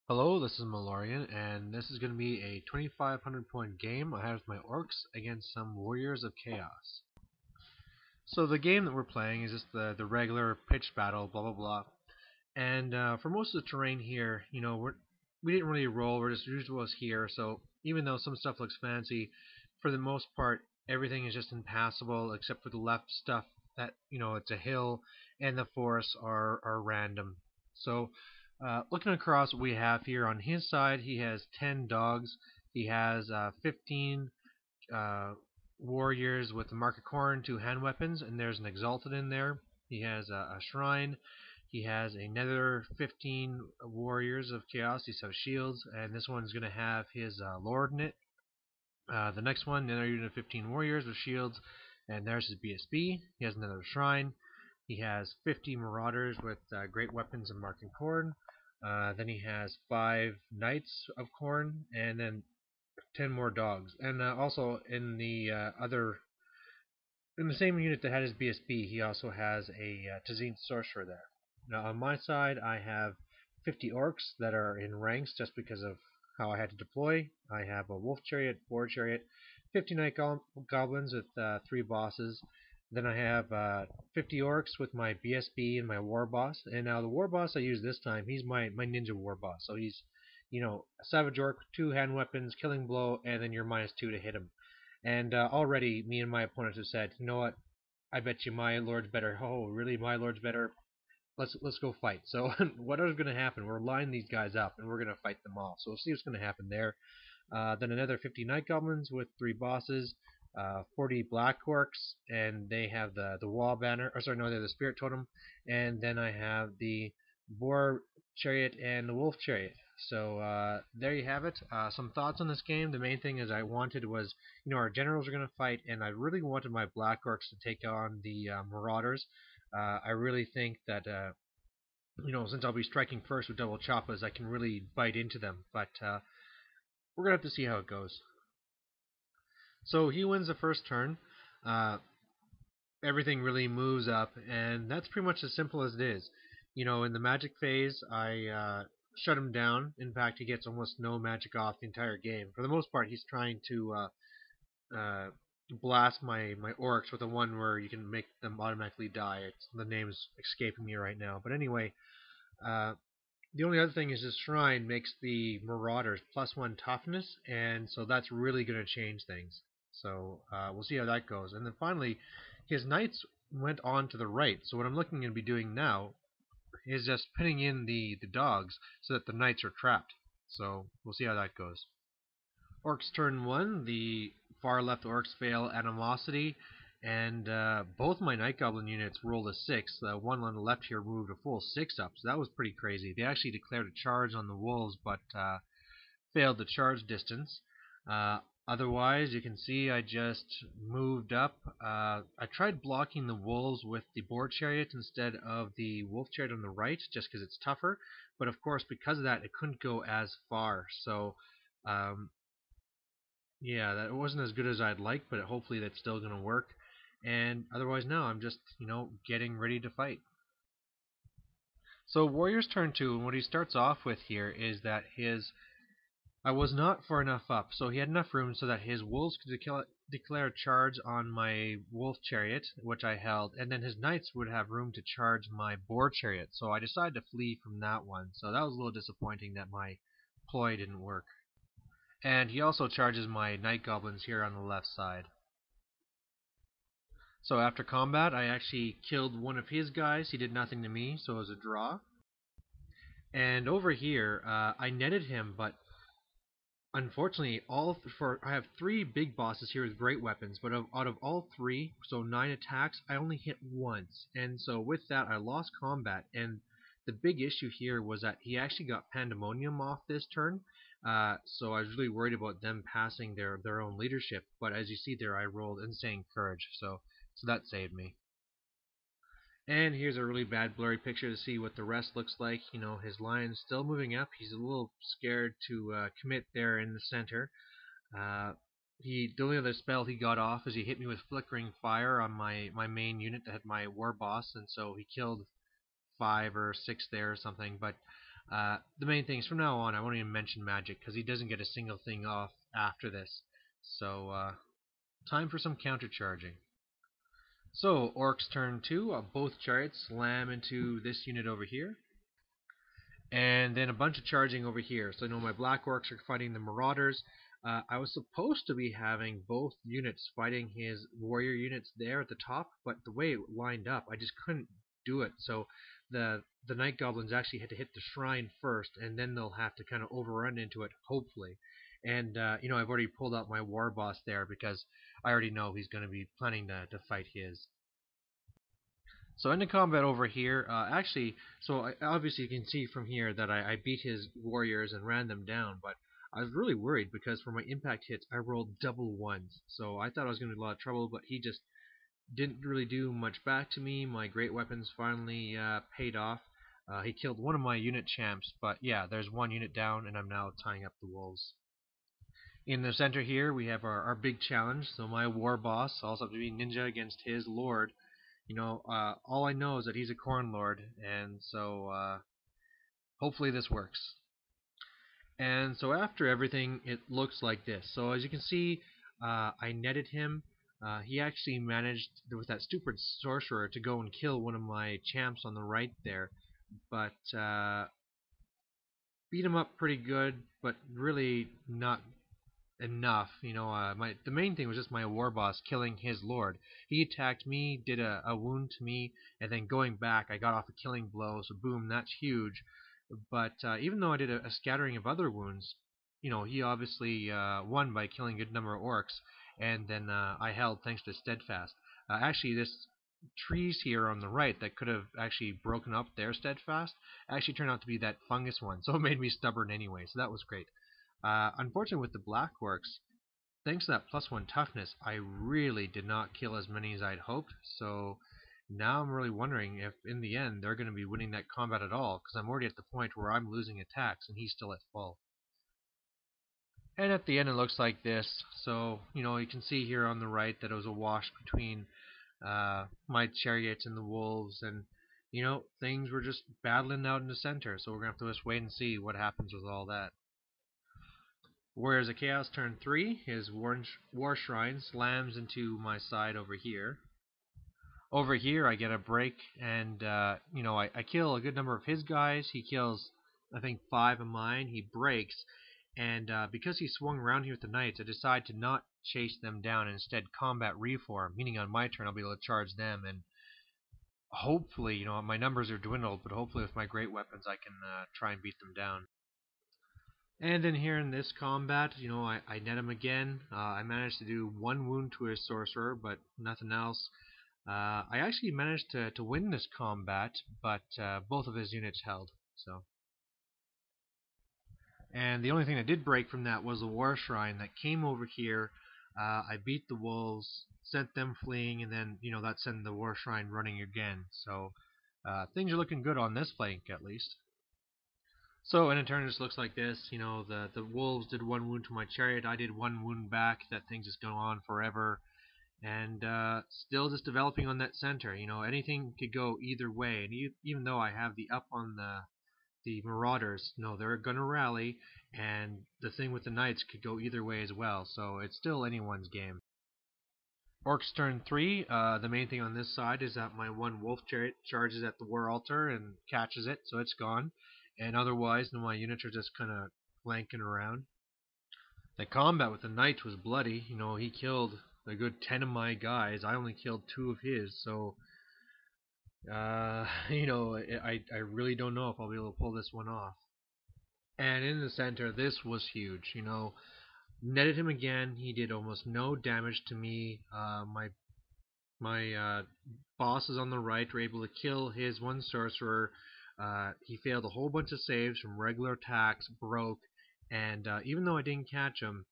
Hello, this is Malorian, and this is going to be a 2,500 point game I have with my Orcs against some Warriors of Chaos. So the game that we're playing is just the regular pitched battle, blah blah blah. And for most of the terrain here, we didn't really roll, we're just usual as here, so even though some stuff looks fancy, for the most part, everything is just impassable except for the left stuff that, it's a hill, and the forests are random. So, looking across what we have here on his side, he has 10 dogs, he has 15 uh, warriors with the Mark of Corn, 2 hand weapons, and there's an Exalted in there. He has a shrine. He has another 15 warriors of chaos. These have shields, and this one's going to have his lord in it. The next one, another unit of 15 warriors with shields, and there's his BSB. He has another shrine. He has 50 marauders with great weapons and Mark and Corn. Then he has 5 knights of Corn, and then 10 more dogs. And also in the in the same unit that had his BSB, he also has a Tazine sorcerer there. Now on my side, I have 50 orcs that are in ranks just because of how I had to deploy. I have a wolf chariot, boar chariot, 50 knight goblins with 3 bosses. Then I have 50 orcs with my BSB and my war boss. And now the war boss I use this time, he's my ninja war boss. So he's, a savage orc, 2 hand weapons, killing blow, and then you're -2 to hit him. And already, me and my opponents have said, you know what? I bet you my lord's better. Oh, really? My lord's better. Let's go fight. So what is going to happen? We're lining these guys up, and we're going to fight them off. So we'll see what's going to happen there. Then another 50 night goblins with 3 bosses, 40 black orcs, and they have the wall banner. Or sorry, no, they're the spirit totem. And then I have the boar chariot and the wolf chariot. So there you have it. Some thoughts on this game. The main thing is I wanted was, our generals are going to fight, and I really wanted my black orcs to take on the marauders. I really think that since I'll be striking first with double choppas, I can really bite into them. But we're gonna have to see how it goes. So he wins the first turn. Uh, Everything really moves up, and that's pretty much as simple as it is. In the magic phase, I shut him down. In fact, he gets almost no magic off the entire game. For the most part, he's trying to uh, blast my orcs with a one where you can make them automatically die. The name's escaping me right now, but anyway, uh, the only other thing is his shrine makes the marauders +1 toughness, and so that's really going to change things. So we'll see how that goes. And then finally, his knights went on to the right. So what I'm looking to be doing now is just pinning in the dogs so that the knights are trapped. So we'll see how that goes. Orcs turn 1, the far left orcs fail Animosity, and both my Night Goblin units rolled a 6. The one on the left here moved a full 6 up, so that was pretty crazy. They actually declared a charge on the wolves, but failed the charge distance. Otherwise, you can see I just moved up. I tried blocking the wolves with the boar chariot instead of the wolf chariot on the right, just because it's tougher. But of course, because of that, it couldn't go as far. So um, yeah, that wasn't as good as I'd like, but hopefully that's still going to work. And otherwise, now I'm just, getting ready to fight. So Warrior's turn 2, and what he starts off with here is that I was not far enough up, so he had enough room so that his wolves could declare a charge on my wolf chariot, which I held, and then his knights would have room to charge my boar chariot. So I decided to flee from that one. So that was a little disappointing that my ploy didn't work. And he also charges my night goblins here on the left side. So after combat, I actually killed one of his guys. He did nothing to me, so it was a draw. And over here, I netted him, but unfortunately, I have 3 big bosses here with great weapons, but out of all 3, so 9 attacks, I only hit once. And so with that, I lost combat. And the big issue here was that he actually got Pandemonium off this turn. So I was really worried about them passing their own leadership. But as you see there, I rolled Insane Courage, so that saved me. And here's a really bad blurry picture to see what the rest looks like. His line's still moving up. He's a little scared to commit there in the center. The only other spell he got off is he hit me with Flickering Fire on my main unit that had my war boss, and so he killed 5 or 6 there or something. But The main thing is from now on I won't even mention magic because he doesn't get a single thing off after this. So time for some counter charging. So Orcs turn 2, both chariots slam into this unit over here. And then a bunch of charging over here. So I know my black orcs are fighting the marauders. I was supposed to be having both units fighting his warrior units there at the top, but the way it lined up, I just couldn't do it. So the night goblins actually had to hit the shrine first, and then they'll have to kind of overrun into it, hopefully. And I've already pulled out my war boss there because I already know he's going to be planning to fight his. So in the combat over here, obviously you can see from here that I beat his warriors and ran them down, but I was really worried because for my impact hits, I rolled double ones. So I thought I was going to be a lot of trouble, but he just didn't really do much back to me. My great weapons finally paid off. He killed one of my unit champs, but yeah, there's one unit down, and I'm now tying up the wolves. In the center here, we have our big challenge. So my war boss, also have to be ninja against his lord. All I know is that he's a corn lord, and so hopefully this works. And so after everything, it looks like this. So as you can see, I netted him. He actually managed, with that stupid sorcerer, to go and kill one of my champs on the right there, but beat him up pretty good, but really not enough. The main thing was just my war boss killing his lord. He attacked me, did a wound to me, and then going back, I got off a killing blow. So boom, that's huge. But even though I did a scattering of other wounds, he obviously won by killing a good number of orcs, and then I held thanks to steadfast. Actually, this trees here on the right that could have actually broken up their steadfast actually turned out to be that fungus one, so it made me stubborn anyway. So that was great. Unfortunately, with the black orcs, thanks to that +1 toughness, I really did not kill as many as I'd hoped. So now I'm really wondering if, in the end, they're going to be winning that combat at all, because I'm already at the point where I'm losing attacks and he's still at full. And at the end, it looks like this. So you can see here on the right that it was a wash between my chariots and the wolves, and things were just battling out in the center. So we're gonna have to just wait and see what happens with all that. Whereas a Chaos turn 3, his War Shrine slams into my side over here. Over here I get a break, and I kill a good number of his guys. He kills, I think, 5 of mine. He breaks, and because he swung around here with the knights, I decide to not chase them down and instead combat reform, meaning on my turn I'll be able to charge them, and hopefully, my numbers are dwindled, but hopefully with my great weapons I can try and beat them down. And then here in this combat, I net him again. I managed to do 1 wound to his sorcerer, but nothing else. I actually managed to win this combat, but both of his units held. And the only thing that did break from that was the War Shrine that came over here. I beat the wolves, sent them fleeing, and then that sent the War Shrine running again. So things are looking good on this flank at least. So in a turn, it just looks like this. The wolves did 1 wound to my chariot. I did 1 wound back. That thing's just going on forever. And still just developing on that center. Anything could go either way. And even though I have the up on the marauders, they're going to rally. And the thing with the knights could go either way as well. So it's still anyone's game. Orcs turn 3. The main thing on this side is that my 1 wolf chariot charges at the war altar and catches it, so it's gone. And otherwise, my units are just kind of flanking around. The combat with the knight was bloody. He killed a good 10 of my guys. I only killed 2 of his, so I really don't know if I'll be able to pull this one off. And in the center, this was huge. Netted him again. He did almost no damage to me. My bosses on the right were able to kill his 1 sorcerer. He failed a whole bunch of saves from regular attacks, broke, and even though I didn't catch him,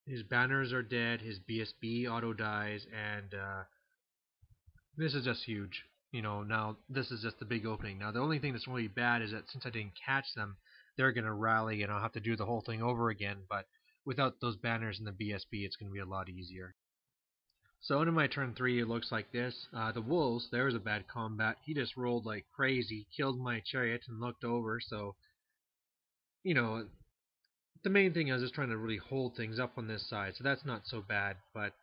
his banners are dead, his BSB auto dies, and this is just huge. Now this is just the big opening. Now the only thing that's really bad is that since I didn't catch them, they're going to rally and I'll have to do the whole thing over again, but without those banners and the BSB, it's going to be a lot easier. So into my turn 3, it looks like this. The wolves, there was a bad combat. He just rolled like crazy, killed my chariot and looked over. So, you know, the main thing I was just trying to really hold things up on this side. So that's not so bad. But,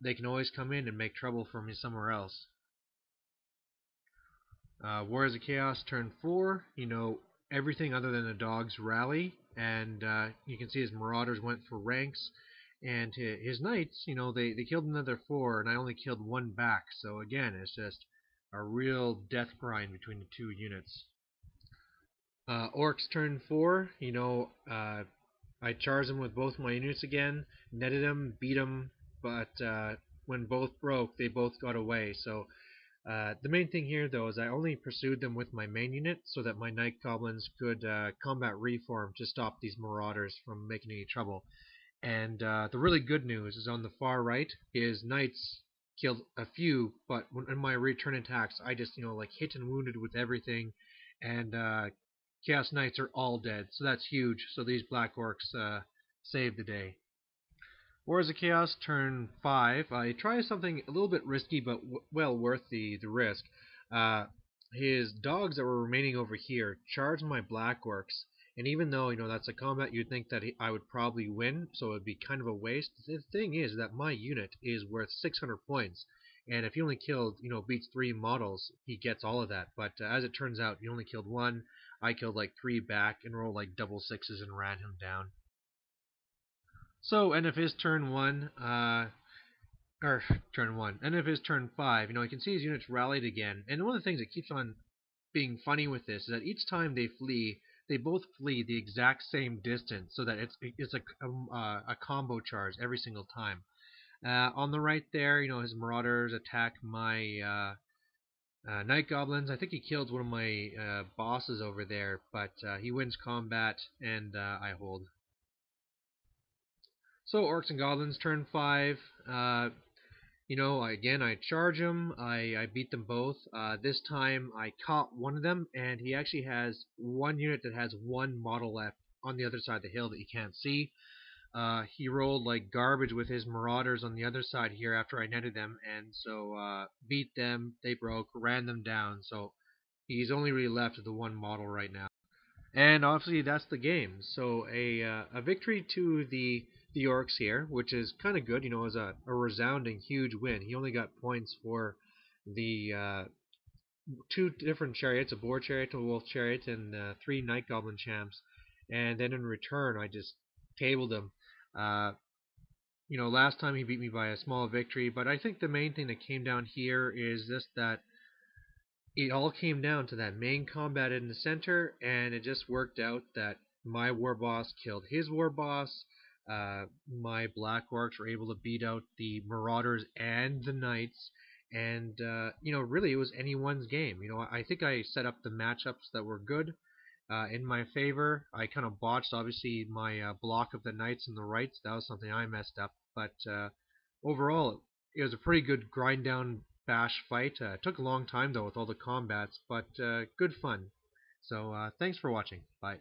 they can always come in and make trouble for me somewhere else. Warriors of Chaos, turn 4. Everything other than the dogs rally. And you can see his marauders went for ranks. And his knights, they killed another 4, and I only killed 1 back. So again, it's just a real death grind between the 2 units. Orcs turn 4. I charged them with both my units again, netted them, beat them, but when both broke, they both got away. So the main thing here, though, is I only pursued them with my main unit so that my Night Goblins could combat reform to stop these marauders from making any trouble. And the really good news is on the far right, his knights killed a few, but in my return attacks, I just, hit and wounded with everything, and Chaos Knights are all dead, so that's huge. So these Black Orcs saved the day. Warriors of Chaos, turn 5. I try something a little bit risky, but well worth the risk. His dogs that were remaining over here charged my Black Orcs. And even though, that's a combat you'd think that I would probably win, so it would be kind of a waste, the thing is that my unit is worth 600 points. And if he only killed, beats 3 models, he gets all of that. But as it turns out, he only killed 1. I killed like 3 back and rolled like double 6s and ran him down. So, end of his turn 1, end of his turn 5, you can see his units rallied again. And one of the things that keeps on being funny with this is that each time they flee, they both flee the exact same distance, so that it's a combo charge every single time. On the right there, his marauders attack my Night Goblins. I think he killed one of my bosses over there, but he wins combat, and I hold. So Orcs and Goblins, turn 5. Again, I charge him. I beat them both. This time I caught one of them, and he actually has one unit that has 1 model left on the other side of the hill that you can't see. He rolled like garbage with his marauders on the other side here after I netted them, and so beat them. They broke, ran them down. So he's only really left with the 1 model right now. And obviously that's the game. So a victory to the Orcs here, which is kind of good, as a resounding huge win. He only got points for the 2 different chariots, a boar chariot, a wolf chariot, and 3 Night Goblin champs. And then in return, I just tabled him. Last time he beat me by a small victory, but I think the main thing that came down here is just that it all came down to that main combat in the center, and it just worked out that my war boss killed his war boss. My Black Orcs were able to beat out the Marauders and the Knights, and really it was anyone's game. I think I set up the matchups that were good in my favor. I kind of botched, obviously, my block of the Knights and the Rights. That was something I messed up, but overall, it was a pretty good grind down bash fight. It took a long time though with all the combats, but good fun. So thanks for watching. Bye.